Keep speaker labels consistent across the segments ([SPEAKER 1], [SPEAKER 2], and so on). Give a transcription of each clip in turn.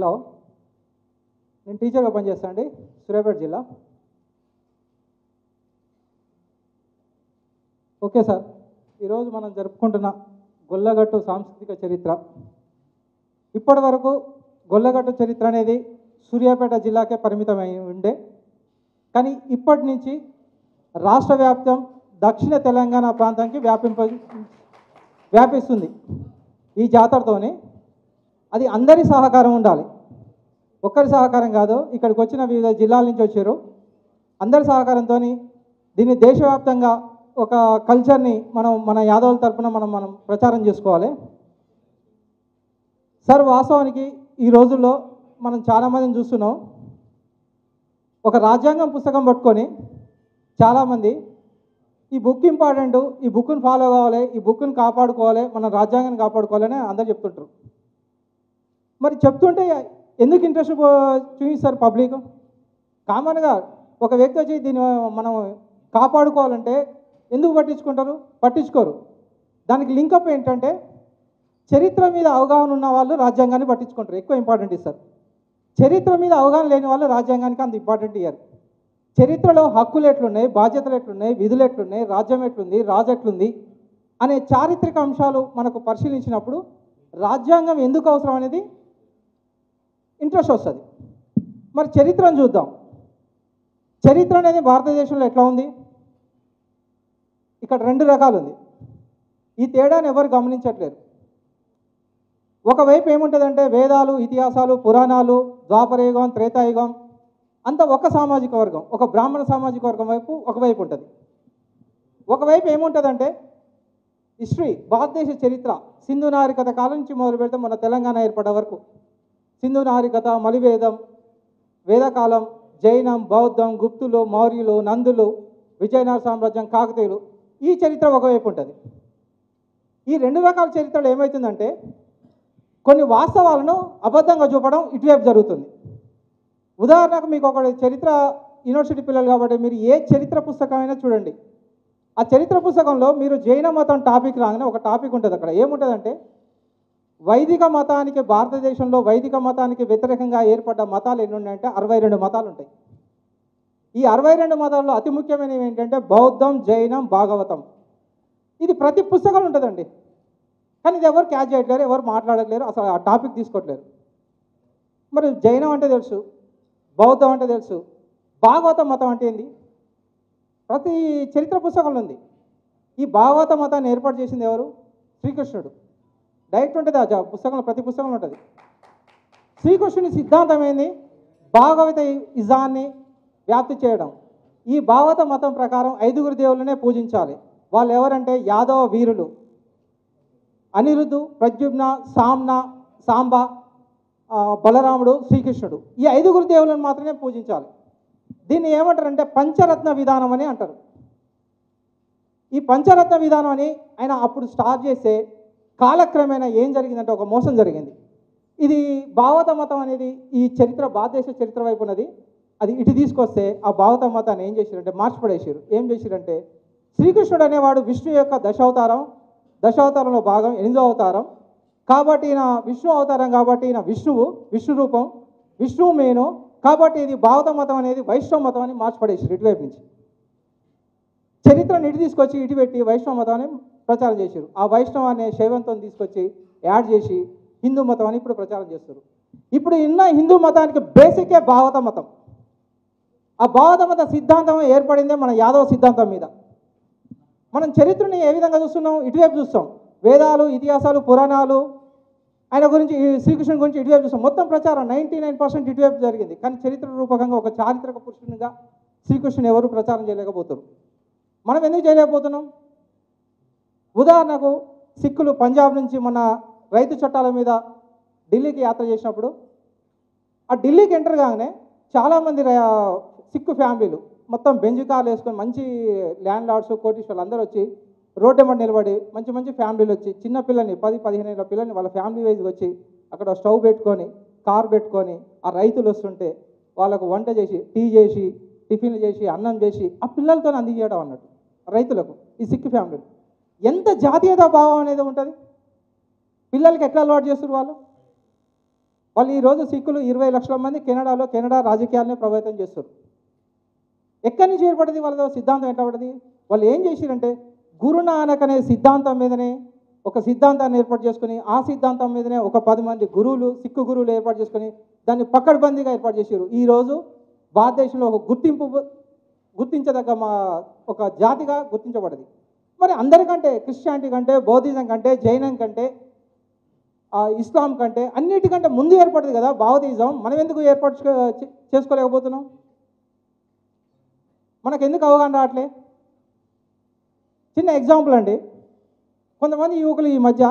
[SPEAKER 1] Hello, నేను టీచర్గా పనిచేస్తాను అండి, సూర్యాపేట జిల్లా. ఓకే సార్, ఈరోజు మనం జరుపుకుంటున్న గొల్లగట్టు సాంస్కృతిక చరిత్ర. ఇప్పటి వరకు గొల్లగట్టు చరిత్ర అనేది సూర్యాపేట జిల్లాకే పరిమితమై ఉండే, కానీ ఇప్పటి నుంచి రాష్ట్ర వ్యాప్తం దక్షిణ తెలంగాణ ప్రాంతానికి వ్యాపిస్తుంది. ఈ జాతరతోనే అది అందరి సహకారం ఉండాలి, ఒక్కరి సహకారం కాదు. ఇక్కడికి వచ్చిన వివిధ జిల్లాల నుంచి వచ్చారు, అందరి సహకారంతో దీన్ని దేశవ్యాప్తంగా ఒక కల్చర్ని మన యాదవుల తరఫున మనం ప్రచారం చేసుకోవాలి. సార్, వాస్తవానికి ఈ రోజుల్లో మనం చాలామందిని చూస్తున్నాం, ఒక రాజ్యాంగం పుస్తకం పట్టుకొని చాలామంది ఈ బుక్ ఇంపార్టెంట్, ఈ బుక్ని ఫాలో కావాలి, ఈ బుక్ని కాపాడుకోవాలి, మన రాజ్యాంగాన్ని కాపాడుకోవాలని అందరూ చెప్తుంటారు. మరి చెప్తుంటే ఎందుకు ఇంట్రెస్ట్ చూపిస్తారు పబ్లిక్? కామన్గా ఒక వ్యక్తి వచ్చి దీన్ని మనం కాపాడుకోవాలంటే ఎందుకు పట్టించుకోరు. దానికి లింకప్ ఏంటంటే, చరిత్ర మీద అవగాహన ఉన్న వాళ్ళు రాజ్యాంగాన్ని పట్టించుకుంటారు, ఎక్కువ ఇంపార్టెంట్ ఇస్తారు. చరిత్ర మీద అవగాహన లేని వాళ్ళు రాజ్యాంగానికి అంత ఇంపార్టెంట్ ఇయ్యారు. చరిత్రలో హక్కులు ఎట్లున్నాయి, బాధ్యతలు ఎట్లున్నాయి, విధులు ఎట్లున్నాయి, రాజ్యం ఎట్లుంది, రాజు ఎట్లుంది అనే చారిత్రక అంశాలు మనకు పరిశీలించినప్పుడు రాజ్యాంగం ఎందుకు అవసరం అనేది ఇంట్రెస్ట్ వస్తుంది. మరి చరిత్రను చూద్దాం. చరిత్ర అనేది భారతదేశంలో ఎట్లా ఉంది? ఇక్కడ రెండు రకాలు ఉంది. ఈ తేడాను ఎవరు గమనించట్లేరు. ఒకవైపు ఏముంటుందంటే వేదాలు, ఇతిహాసాలు, పురాణాలు, ద్వాపరయుగం, త్రేతాయుగం అంతా ఒక సామాజిక వర్గం, ఒక బ్రాహ్మణ సామాజిక వర్గం ఒకవైపు ఉంటుంది. ఒకవైపు ఏముంటుందంటే హిస్టరీ, భారతదేశ చరిత్ర, సింధు నాగరికత కాలం నుంచి మొదలు పెడితే మన తెలంగాణ ఏర్పడే వరకు సింధు నాగరికత, మలివేదం, వేదకాలం, జైనం, బౌద్ధం, గుప్తులు, మౌర్యులు, నందులు, విజయనగర సామ్రాజ్యం, కాకతీయులు, ఈ చరిత్ర ఒకవైపు ఉంటుంది. ఈ రెండు రకాల చరిత్రలు ఏమవుతుందంటే కొన్ని వాస్తవాలను అబద్ధంగా చూపడం ఇటువైపు జరుగుతుంది. ఉదాహరణకు మీకు ఒక చరిత్ర, యూనివర్సిటీ పిల్లలు కాబట్టి మీరు ఏ చరిత్ర పుస్తకమైనా చూడండి, ఆ చరిత్ర పుస్తకంలో మీరు జైన మతం టాపిక్ రాగానే ఒక టాపిక్ ఉంటుంది. అక్కడ ఏముంటుందంటే వైదిక మతానికి, భారతదేశంలో వైదిక మతానికి వ్యతిరేకంగా ఏర్పడ్డ మతాలు ఎన్ని ఉన్నాయంటే 62 మతాలు ఉంటాయి. ఈ 62 మతాల్లో అతి ముఖ్యమైనవి ఏంటంటే బౌద్ధం, జైనం, భాగవతం. ఇది ప్రతి పుస్తకంలో ఉంటుందండి, కానీ ఇది ఎవరు క్యాచ్ చేయట్లేరు, ఎవరు మాట్లాడట్లేరు, అసలు ఆ టాపిక్ తీసుకోవట్లేరు. మరి జైనం అంటే తెలుసు, బౌద్ధం అంటే తెలుసు, భాగవత మతం అంటే ఏంది ప్రతి చరిత్ర పుస్తకంలో ఉంది. ఈ భాగవత మతాన్ని ఏర్పాటు చేసింది ఎవరు? శ్రీకృష్ణుడు. డైరెక్ట్ ఉంటుంది ఆ పుస్తకంలో, ప్రతి పుస్తకంలో ఉంటుంది. శ్రీకృష్ణుని సిద్ధాంతం ఏంది? భాగవత ఇజాన్ని వ్యాప్తి చేయడం. ఈ భాగవత మతం ప్రకారం 5 దేవుళ్ళనే పూజించాలి. వాళ్ళు ఎవరంటే యాదవ వీరులు, అనిరుద్ధు, ప్రద్యుమ్న, సాంబ, బలరాముడు, శ్రీకృష్ణుడు. ఈ 5 దేవులను మాత్రమే పూజించాలి. దీన్ని ఏమంటారంటే పంచరత్న విధానం అని అంటారు. ఈ పంచరత్న విధానం అని ఆయన అప్పుడు స్టార్ట్ చేస్తే కాలక్రమేణా ఏం జరిగిందంటే ఒక మోసం జరిగింది. ఇది భాగవత మతం అనేది ఈ చరిత్ర, భారతదేశ చరిత్ర వైపు ఉన్నది. అది ఇటు తీసుకొస్తే ఆ భాగవత మతాన్ని ఏం చేశారంటే మార్చిపడేసారు. ఏం చేశారంటే శ్రీకృష్ణుడు అనేవాడు విష్ణు యొక్క దశావతారంలో భాగం, 8వ అవతారం కాబట్టి ఈయన విష్ణు అవతారం, కాబట్టి ఈయన విష్ణు రూపం, విష్ణువు మేను కాబట్టి ఇది భాగవత మతం అనేది వైష్ణవ మతం అని మార్చిపడేసారు. ఇటువైపు నుంచి చరిత్రను ఇటు తీసుకొచ్చి ఇటు పెట్టి వైష్ణవ మతాన్ని ప్రచారం చేశారు. ఆ వైష్ణవ అనే శైవంతో తీసుకొచ్చి యాడ్ చేసి హిందూ మతం అని ఇప్పుడు ప్రచారం చేస్తారు. ఇప్పుడు ఉన్న హిందూ మతానికి బేసికే భాగవత మతం. ఆ భాగవత మత సిద్ధాంతం ఏర్పడిందే మన యాదవ సిద్ధాంతం మీద. మనం చరిత్రని ఏ విధంగా చూస్తున్నాం? ఇటువైపు చూస్తాం. వేదాలు, ఇతిహాసాలు, పురాణాలు, ఆయన గురించి, శ్రీకృష్ణుని గురించి ఇటువైపు చూస్తాం. మొత్తం ప్రచారం 99% ఇటువైపు జరిగింది. కానీ చరిత్ర రూపకంగా ఒక చారిత్రక పురుషునిగా శ్రీకృష్ణుని ఎవరు ప్రచారం చేయలేకపోతారు. మనం ఎందుకు చేయలేకపోతున్నాం? ఉదాహరణకు సిక్కులు పంజాబ్ నుంచి మన రైతు చట్టాల మీద ఢిల్లీకి యాత్ర చేసినప్పుడు ఆ ఢిల్లీకి ఎంటర్ కాగానే చాలామంది సిక్కు ఫ్యామిలీలు మొత్తం బెంజ్ కార్లు వేసుకొని మంచి ల్యాండ్ లార్డ్స్, కోటీశ్వర్లు అందరూ వచ్చి రోడ్డు ఎమ్మడి నిలబడి మంచి ఫ్యామిలీలు వచ్చి చిన్న పిల్లల్ని 10-15 ఏళ్ళ పిల్లల్ని వాళ్ళ ఫ్యామిలీ వైజ్గా వచ్చి అక్కడ స్టవ్ పెట్టుకొని, కార్ పెట్టుకొని ఆ రైతులు వస్తుంటే వాళ్ళకు వంట చేసి, టీ చేసి, టిఫిన్లు చేసి, అన్నం చేసి ఆ పిల్లలతో అందించడం అన్నట్టు రైతులకు. ఈ సిక్కు ఫ్యామిలీలు ఎంత జాతీయతా భావం అనేది ఉంటుంది. పిల్లలకి ఎట్లా అలవాటు చేస్తారు వాళ్ళు? వాళ్ళు ఈరోజు సిక్కులు 20 లక్షల మంది కెనడా రాజకీయాలని ప్రభావితం చేస్తారు. ఎక్కడి నుంచి ఏర్పడింది వాళ్ళ సిద్ధాంతం? ఎట్లా పడింది? వాళ్ళు ఏం చేసిరంటే గురునానక్ అనే సిద్ధాంతం మీదనే ఒక సిద్ధాంతాన్ని ఏర్పాటు చేసుకుని, ఆ సిద్ధాంతం మీదనే ఒక 10 మంది గురువులు, సిక్కు గురువులు ఏర్పాటు చేసుకుని దాన్ని పకడ్బందీగా ఏర్పాటు చేశారు. ఈరోజు భారతదేశంలో ఒక గుర్తించదగ్గ ఒక జాతిగా గుర్తించబడింది. మరి అందరికంటే, క్రిస్టియానిటీ కంటే, బౌద్ధిజం కంటే, జైనం కంటే, ఇస్లాం కంటే అన్నిటికంటే ముందు ఏర్పడింది కదా భావతీజం. మనం ఎందుకు ఏర్పాటు చేసుకోలేకపోతున్నాం? మనకు ఎందుకు అవగాహన రావట్లే? చిన్న ఎగ్జాంపుల్ అండి. కొంతమంది యువకులు ఈ మధ్య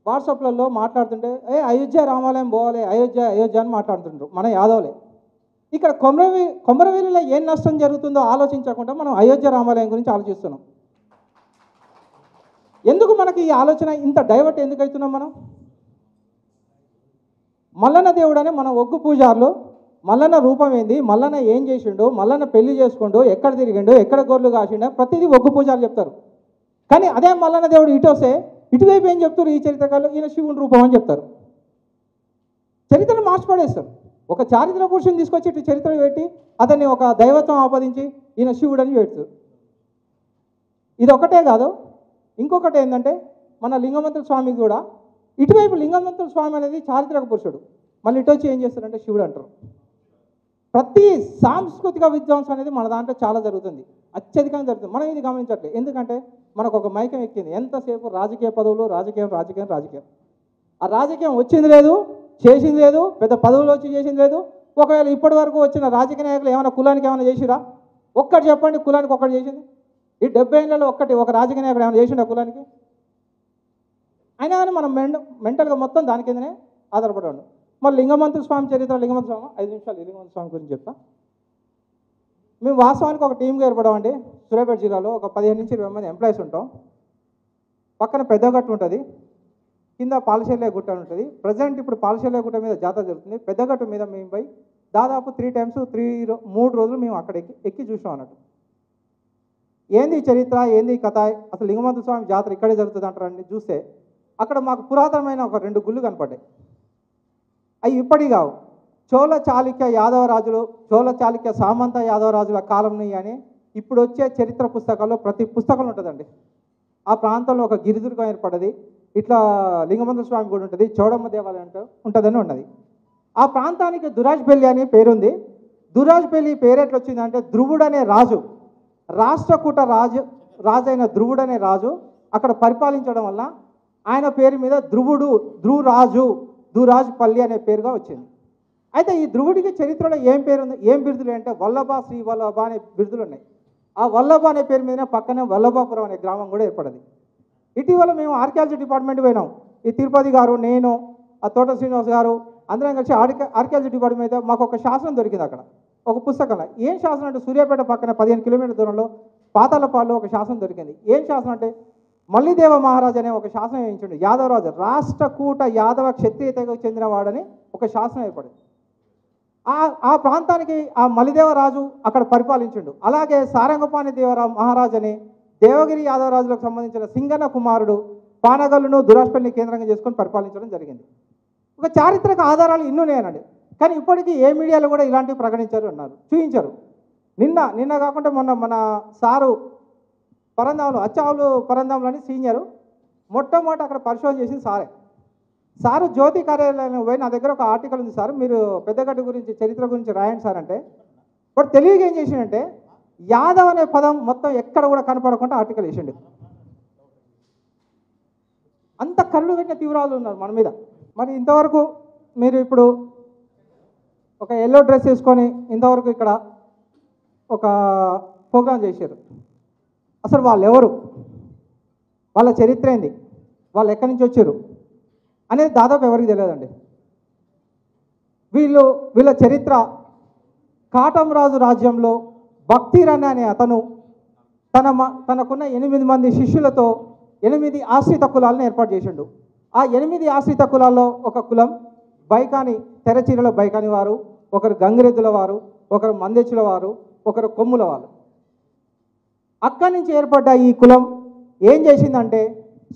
[SPEAKER 1] వాట్సాప్లలో మాట్లాడుతుంటే అయోధ్య రామాలయం పోవాలి, అయోధ్య అని మాట్లాడుతుంటారు మన యాదవులే. ఇక్కడ కొమరవెల్లిలో ఏం నష్టం జరుగుతుందో ఆలోచించకుండా మనం అయోధ్య రామాలయం గురించి ఆలోచిస్తున్నాం. ఎందుకు మనకి ఈ ఆలోచన ఇంత డైవర్ట్ ఎందుకు అవుతున్నాం? మనం మల్లన్న దేవుడు అని మన ఒగ్గు పూజారులు మల్లన్న రూపం ఏంది, మల్లన్న ఏం చేసిండు, మల్లన్న పెళ్లి చేసుకుంటూ ఎక్కడ తిరిగిండు, ఎక్కడ గొర్రెలు కాసిండు, ప్రతిదీ ఒగ్గు పూజారులు చెప్తారు. కానీ అదే మల్లన్న దేవుడు ఇటు వస్తే ఇటువైపు ఏం చెప్తారు? ఈ చరిత్రకారులు ఈయన శివుని రూపం అని చెప్తారు. చరిత్రను మార్చిపడేస్తారు. ఒక చారిత్రక పురుషుని తీసుకొచ్చి ఇటు చరిత్ర పెట్టి అతన్ని ఒక దైవత్వం ఆపాదించి ఈయన శివుడు అని పెడతారు. ఇది ఒకటే కాదు, ఇంకొకటి ఏంటంటే మన లింగమంతుల స్వామికి కూడా ఇటువైపు లింగమంతుల స్వామి అనేది చారిత్రక పురుషుడు, మళ్ళీ ఇటు వచ్చి ఏం చేస్తారంటే శివుడు అంటారు. ప్రతి సాంస్కృతిక విధ్వంసం అనేది మన దాంట్లో చాలా జరుగుతుంది, అత్యధికంగా జరుగుతుంది. మనం ఇది గమనించట్లేదు. ఎందుకంటే మనకు ఒక మైకం ఎక్కింది. ఎంతసేపు రాజకీయ పదవులు, రాజకీయం. ఆ రాజకీయం వచ్చింది లేదు, చేసింది లేదు, పెద్ద పదవులు వచ్చి చేసింది లేదు. ఒకవేళ ఇప్పటి వరకు వచ్చిన రాజకీయ నాయకులు ఏమైనా కులానికి ఏమైనా చేసిరా? ఒక్కటి చెప్పండి, కులానికి ఒక్కటి చేసింది. ఈ 70 ఏళ్ళలో ఒక రాజకీయ నాయకుడు ఏమైనా చేసిండు ఆ కులానికి? అయినా కానీ మనం మెంటల్గా మొత్తం దాని కిందనే ఆధారపడి ఉన్నాం. మరి లింగమంతుల స్వామి చరిత్ర, లింగమంతుల స్వామి 5 నిమిషాలు లింగమంతుల స్వామి గురించి చెప్తా. మేము వాస్తవానికి ఒక టీంగా ఏర్పడామండి. సూర్యాపేట జిల్లాలో ఒక 15 నుంచి 20 మంది ఎంప్లాయీస్ ఉంటాం. పక్కన పెద్దగట్టు ఉంటుంది, కింద పాలశల్య గుట్ట ఉంటుంది. ప్రజెంట్ ఇప్పుడు పాలశల్య గుట్ట మీద జాతర జరుగుతుంది. పెద్దగట్టు మీద మేము పోయి దాదాపు 3 టైమ్స్ 3 రోజులు మేము అక్కడ ఎక్కి చూసాం అన్నట్టు. ఏంది చరిత్ర, ఏంది కథ, అసలు లింగమంతుల స్వామి జాతర ఇక్కడే జరుగుతుంది అంటారని చూస్తే అక్కడ మాకు పురాతనమైన ఒక 2 గుళ్ళు కనపడ్డాయి. అవి ఇప్పటి కావు. చోళ చాళుక్య యాదవ రాజులు, చోళ చాళుక్య సామంత యాదవ రాజుల కాలంని అని ఇప్పుడు వచ్చే చరిత్ర పుస్తకాల్లో ప్రతి పుస్తకం ఉంటుందండి. ఆ ప్రాంతంలో ఒక గిరిదుర్గం ఏర్పడ్డది. ఇట్లా లింగమంతుల స్వామి గుడి ఉంటుంది, చౌడమ్మ దేవాలయం ఉంటుందని ఉన్నది. ఆ ప్రాంతానికి దురాజ్పల్లి అనే పేరుంది. దురాజ్పల్లి పేరు ఎట్లా వచ్చిందంటే ధ్రువుడు అనే రాజు, రాష్ట్రకూట రాజైన ధ్రువుడు అనే రాజు అక్కడ పరిపాలించడం వల్ల ఆయన పేరు మీద దురాజ్పల్లి అనే పేరుగా వచ్చింది. అయితే ఈ ధ్రువుడికి చరిత్రలో ఏం పేరు ఉంది, ఏం బిరుదులు అంటే వల్లభ, శ్రీ వల్లభ అనే బిరుదులు ఉన్నాయి. ఆ వల్లభ అనే పేరు మీదనే పక్కనే వల్లభాపురం అనే గ్రామం కూడా ఏర్పడింది. ఇటీవల మేము ఆర్కియాలజీ డిపార్ట్మెంట్ పోయినాం. ఈ తిరుపతి గారు, నేను, ఆ తోట శ్రీనివాస్ గారు అందరం కలిసి ఆర్కియాలజీ డిపార్ట్మెంట్ మీద మాకు ఒక శాసనం దొరికింది అక్కడ, ఒక పుస్తకంలో. ఏం శాసనం అంటే సూర్యాపేట పక్కన 15 కిలోమీటర్ల దూరంలో పాతాలపాడులో ఒక శాసనం దొరికింది. ఏం శాసనం అంటే మల్లిదేవ మహారాజు అనే ఒక శాసనం వేయించండి. యాదవరాజు, రాష్ట్రకూట యాదవ క్షత్రియ తెగకు చెందినవాడని ఒక శాసనం ఏర్పడింది. ఆ ప్రాంతానికి ఆ మలిదేవ రాజు అక్కడ పరిపాలించిండు. అలాగే సారంగపాణి దేవరావు మహారాజు అని దేవగిరి యాదవరాజులకు సంబంధించిన సింగన్న కుమారుడు పానగల్లును దురాజ్పల్లిని కేంద్రంగా చేసుకొని పరిపాలించడం జరిగింది. ఒక చారిత్రక ఆధారాలు ఇన్నున్నాయనండి. కానీ ఇప్పటికీ ఏ మీడియాలో కూడా ఇలాంటివి ప్రకటించారు అన్నారు, చూపించారు. నిన్న కాకుండా మన సారు పరంధాములు, అచ్చావులు పరంధాములు అని సీనియరు మొట్టమొదటి అక్కడ పరిశోధన చేసింది సారు జ్యోతి కార్యాలయం పోయి నా దగ్గర ఒక ఆర్టికల్ ఉంది సార్, మీరు పెద్దగడ్డ గురించి చరిత్ర గురించి రాయండి సార్ అంటే, బట్ తెలివిగా ఏం చేసిండంటే యాదవ్ అనే పదం మొత్తం ఎక్కడ కూడా కనపడకుండా ఆర్టికల్ వేసిండు. అంత కళ్ళు పెట్టిన తీవ్రాలు ఉన్నారు మన మీద. మరి ఇంతవరకు మీరు ఇప్పుడు ఒక ఎల్లో డ్రెస్ వేసుకొని ఇంతవరకు ఇక్కడ ఒక ప్రోగ్రాం చేశారు. అసలు వాళ్ళు ఎవరు, వాళ్ళ చరిత్ర ఏంది, వాళ్ళు ఎక్కడి నుంచి వచ్చారు అనేది దాదాపు ఎవరికి తెలియదండి. వీళ్ళ చరిత్ర కాటంరాజు రాజ్యంలో భక్తిరన్ అనే అతను తనకున్న 8 మంది శిష్యులతో 8 ఆశ్రిత కులాలను ఏర్పాటు చేసిండు. ఆ 8 ఆశ్రిత కులాల్లో ఒక కులం బైకాని, తెరచీరల బైకాని వారు, ఒకరు గంగిరెద్దుల వారు, ఒకరు మందెచ్చుల వారు, ఒకరు కొమ్ముల వారు. అక్కడి నుంచి ఏర్పడ్డ ఈ కులం ఏం చేసిందంటే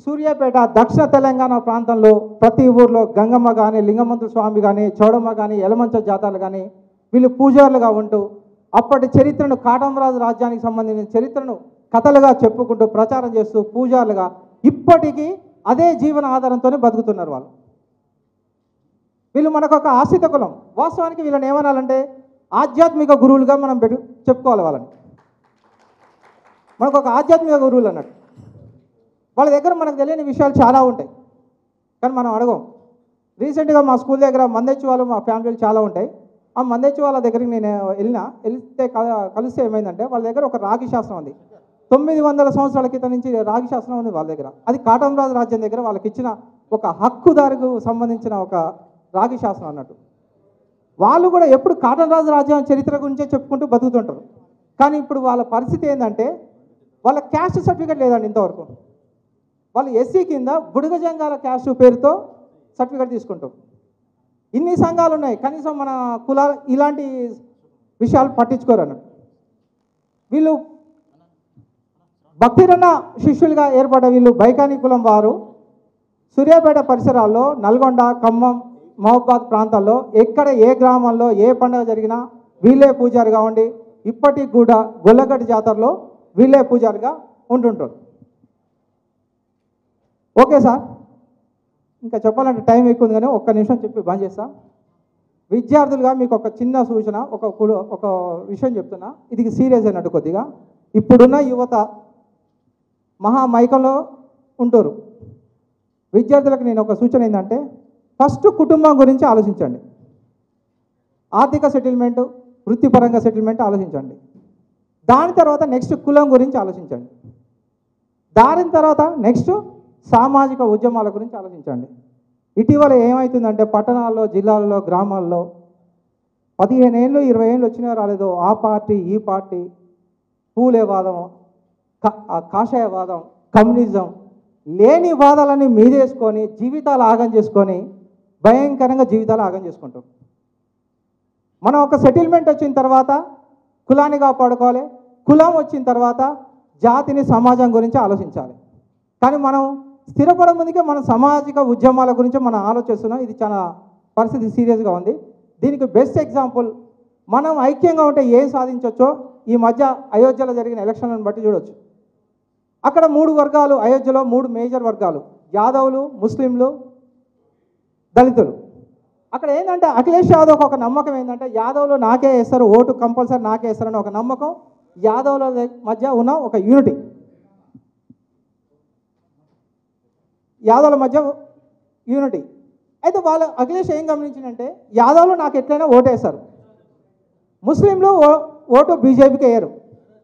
[SPEAKER 1] సూర్యాపేట దక్షిణ తెలంగాణ ప్రాంతంలో ప్రతి ఊర్లో గంగమ్మ కానీ, లింగమంతుల స్వామి కానీ, చౌడమ్మ కానీ, ఎలమంచ జాతరలు కానీ వీళ్ళు పూజారులుగా ఉంటూ అప్పటి చరిత్రను, కాటమరాజు రాజ్యానికి సంబంధించిన చరిత్రను కథలుగా చెప్పుకుంటూ ప్రచారం చేస్తూ పూజారులుగా ఇప్పటికీ అదే జీవన ఆధారంతోనే బతుకుతున్నారు వాళ్ళు. వీళ్ళు మనకు ఒక ఆశ్రిత కులం. వాస్తవానికి వీళ్ళని ఏమనాలంటే ఆధ్యాత్మిక గురువులుగా మనం చెప్పుకోవాలి వాళ్ళని. మనకు ఒక ఆధ్యాత్మిక గురువులు అన్నట్టు. వాళ్ళ దగ్గర మనకు తెలియని విషయాలు చాలా ఉంటాయి, కానీ మనం అడగం. రీసెంట్గా మా స్కూల్ దగ్గర మందెచ్చి వాళ్ళు, మా ఫ్యామిలీలు చాలా ఉంటాయి. ఆ మందెచ్చి వాళ్ళ దగ్గరికి నేను వెళ్తే కలిస్తే ఏమైందంటే వాళ్ళ దగ్గర ఒక రాగి శాస్త్రం ఉంది. 900 సంవత్సరాల క్రితం నుంచి రాగి శాస్త్రం ఉంది వాళ్ళ దగ్గర. అది కాటమరాజు రాజ్యం దగ్గర వాళ్ళకి ఇచ్చిన ఒక హక్కుదారుకు సంబంధించిన ఒక రాగి శాస్త్రం అన్నట్టు. వాళ్ళు కూడా ఎప్పుడు కాటమరాజు రాజ్యం చరిత్ర గురించే చెప్పుకుంటూ బతుకుతుంటారు. కానీ ఇప్పుడు వాళ్ళ పరిస్థితి ఏంటంటే వాళ్ళ క్యాస్ట్ సర్టిఫికేట్ లేదండి ఇంతవరకు. వాళ్ళు ఎస్సీ కింద బుడుగ జంగాల క్యాస్ట్ పేరుతో సర్టిఫికేట్ తీసుకుంటారు. ఇన్ని సంఘాలు ఉన్నాయి, కనీసం మన కులాలు ఇలాంటి విషయాలు పట్టించుకోరు అన్నట్టు. వీళ్ళు భక్తిరన్న శిష్యులుగా ఏర్పడ్డ వీళ్ళు బైకానీ కులం వారు సూర్యాపేట పరిసరాల్లో, నల్గొండ, ఖమ్మం, మహబాద్ ప్రాంతాల్లో ఎక్కడ ఏ గ్రామాల్లో ఏ పండుగ జరిగినా వీళ్ళే పూజారిగా ఉండి ఇప్పటికి కూడా గొల్లగడ్డి జాతరలో వీళ్ళే పూజారిగా ఉంటుంటారు. ఓకే సార్, ఇంకా చెప్పాలంటే టైం ఎక్కువ ఉంది కానీ ఒక్క నిమిషం చెప్పి బంద్ చేస్తా. విద్యార్థులుగా మీకు ఒక చిన్న సూచన, ఒక విషయం చెప్తున్నా. ఇది సీరియస్ అయినట్టు కొద్దిగా. ఇప్పుడున్న యువత మహామైకంలో ఉంటారు. విద్యార్థులకు నేను ఒక సూచన ఏంటంటే ఫస్ట్ కుటుంబం గురించి ఆలోచించండి. ఆర్థిక సెటిల్మెంట్, వృత్తిపరంగా సెటిల్మెంట్ ఆలోచించండి. దాని తర్వాత నెక్స్ట్ కులం గురించి ఆలోచించండి. దాని తర్వాత నెక్స్ట్ సామాజిక ఉద్యమాల గురించి ఆలోచించండి. ఇటీవల ఏమవుతుందంటే పట్టణాల్లో, జిల్లాల్లో, గ్రామాల్లో 15 ఏళ్ళు 20 ఏళ్ళు వచ్చినా రాలేదో ఆ పార్టీ ఈ పార్టీ, పూలేవాదం, కాషాయవాదం, కమ్యూనిజం, లేని వాదాలని మీదేసుకొని జీవితాలు ఆగం చేసుకొని భయంకరంగా జీవితాలు ఆగం చేసుకుంటాం. మనం ఒక సెటిల్మెంట్ వచ్చిన తర్వాత కులాన్ని కాపాడుకోవాలి, కులం వచ్చిన తర్వాత జాతిని, సమాజం గురించి ఆలోచించాలి. కానీ మనం స్థిరపడే ముందుకే మన సామాజిక ఉద్యమాల గురించి మనం ఆలోచిస్తున్నాం. ఇది చాలా పరిస్థితి సీరియస్గా ఉంది. దీనికి బెస్ట్ ఎగ్జాంపుల్ మనం ఐక్యంగా ఉంటే ఏం సాధించవచ్చో ఈ మధ్య అయోధ్యలో జరిగిన ఎలక్షన్లను బట్టి చూడవచ్చు. అక్కడ 3 వర్గాలు, అయోధ్యలో 3 మేజర్ వర్గాలు, యాదవులు, ముస్లింలు, దళితులు. అక్కడ ఏంటంటే అఖిలేష్ యాదవ్కి ఒక నమ్మకం ఏంటంటే యాదవులు నాకే వేస్తారు, ఓటు కంపల్సరీ నాకే వేస్తారని ఒక నమ్మకం, యాదవుల మధ్య ఉన్న ఒక యూనిటీ, యాదవుల మధ్య యూనిటీ. అయితే వాళ్ళు అఖిలేష్ ఏం గమనించిందంటే యాదవులు నాకు ఎట్లయినా ఓటేస్తారు, ముస్లింలు ఓటు బీజేపీకి వేయరు.